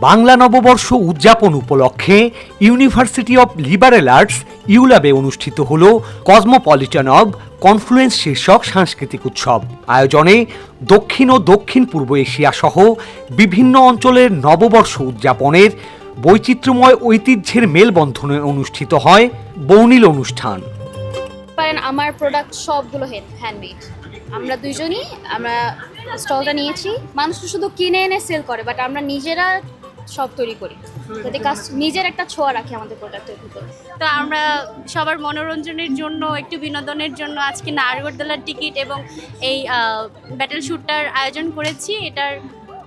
বাংলা নববর্ষ উদযাপন উপলক্ষে ইউনিভার্সিটি অব লিবারেল আর্টস ইউল্যাবে অনুষ্ঠিত হল কসমোপলিটন অব কনফ্লুয়েন্স শীর্ষক সাংস্কৃতিক উৎসব। আয়োজনে দক্ষিণ ও দক্ষিণ পূর্ব এশিয়া সহ বিভিন্ন অঞ্চলের নববর্ষ উদযাপনের বৈচিত্র্যময় ঐতিহ্যের মেলবন্ধনে অনুষ্ঠিত হয় বর্ণিল অনুষ্ঠান। আমার প্রোডাক্ট সবগুলো হ্যান্ডমেড। আমরা দুইজনই স্টলটা নিয়েছি। মানুষ শুধু কিনে এনে সেল করে, বাট আমরা নিজেরা সব তৈরি করি, যাতে নিজের একটা ছোঁয়া রাখি আমাদের প্রোডাক্টের ভিতরে। তো আমরা সবার মনোরঞ্জনের জন্য, একটু বিনোদনের জন্য আজকে নাগরদোলার টিকিট এবং এই ব্যাটেল শ্যুটটার আয়োজন করেছি। এটার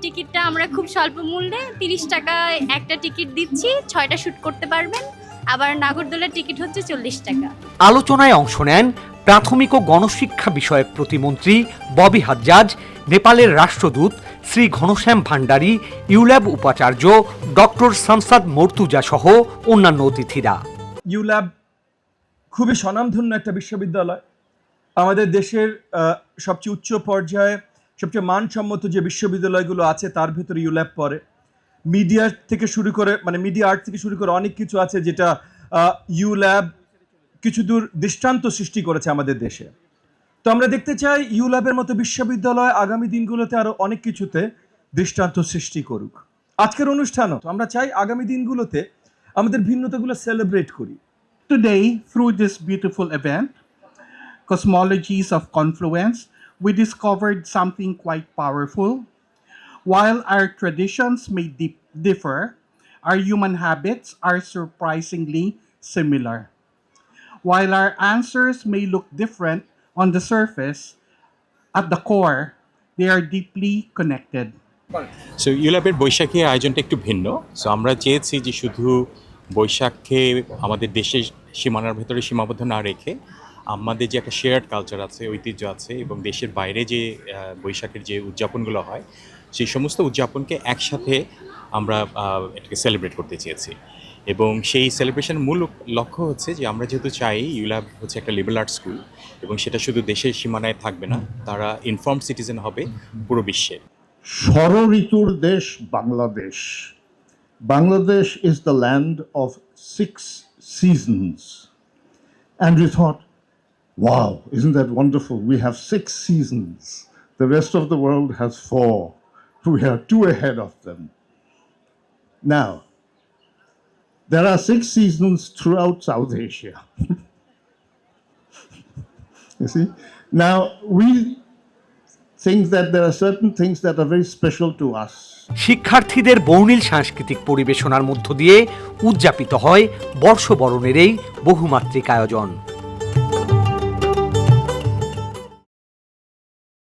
টিকিটটা আমরা খুব স্বল্প মূল্যে 30 টাকায় একটা টিকিট দিচ্ছি, 6টা শ্যুট করতে পারবেন। আবার নাগরদোলার টিকিট হচ্ছে 40 টাকা। আলোচনায় অংশ নেন প্রাথমিক ও গণশিক্ষা বিষয়ক প্রতিমন্ত্রী ববি হাজ্জাজ, নেপালের রাষ্ট্রদূত শ্রী ঘনশ্যাম ভান্ডারী, ইউল্যাব উপাচার্য ডক্টর শামসাদ মর্তুজা সহ অন্যান্য অতিথিরা। ইউল্যাব খুবই স্বনামধন্য একটা বিশ্ববিদ্যালয়। আমাদের দেশের সবচেয়ে উচ্চ পর্যায়ে সবচেয়ে মানসম্মত যে বিশ্ববিদ্যালয়গুলো আছে তার ভিতরে ইউল্যাব পড়ে। মিডিয়া থেকে শুরু করে মিডিয়া আর্ট থেকে শুরু করে অনেক কিছু আছে যেটা ইউল্যাব কিছু দূর দৃষ্টান্ত সৃষ্টি করেছে আমাদের দেশে। তো আমরা দেখতে চাই ইউল্যাবের মতো বিশ্ববিদ্যালয় আগামী দিনগুলোতে আরো অনেক কিছুতে দৃষ্টান্ত সৃষ্টি করুক। আজকের অনুষ্ঠানও আমরা চাই আগামী দিনগুলোতে আমাদের ভিন্নতাগুলো সেলিব্রেট করি। Today, through this beautiful event, Cosmologies of Confluence, we discovered something quite powerful. While our traditions may differ, our human habits are surprisingly similar. While our answers may look different on the surface, at the core, they are deeply connected. So ইউল্যাবের বৈশাখী আয়োজনটা একটু ভিন্ন। So আমরা চেয়েছি যে শুধু বৈশাখে আমাদের দেশের সীমানার ভেতরে সীমাবদ্ধ না রেখে আমাদের যে একটা শেয়ার্ড কালচার আছে, ঐতিহ্য আছে, এবং দেশের বাইরে যে বৈশাখের যে উদযাপনগুলো হয় সেই সমস্ত উদযাপনকে একসাথে আমরা এটাকে সেলিব্রেট করতে চেয়েছি। এবং সেই সেলিব্রেশনের মূল লক্ষ্য হচ্ছে যে আমরা যেহেতু চাই ইউল্যাব হচ্ছে একটা লিবারেল আর্টস স্কুল, এবং সেটা শুধু দেশের সীমানায় থাকবে না, তারা ইনফর্মড সিটিজেন হবে পুরো বিশ্বে। ষড়ঋতুর দেশ Bangladesh. Bangladesh is the land of 6 seasons. And we thought, wow, isn't that wonderful? We have 6 seasons. The rest of the world has 4. We are 2 ahead of them. Now, there are 6 seasons throughout South Asia. You see? Now, we think that there are certain things that are very special to us. শিক্ষার্থীদের বর্ণিল সাংস্কৃতিক পরিবেশনার মধ্য দিয়ে উদযাপিত হয় বর্ষবরণের এই বহুমাত্রিক আয়োজন।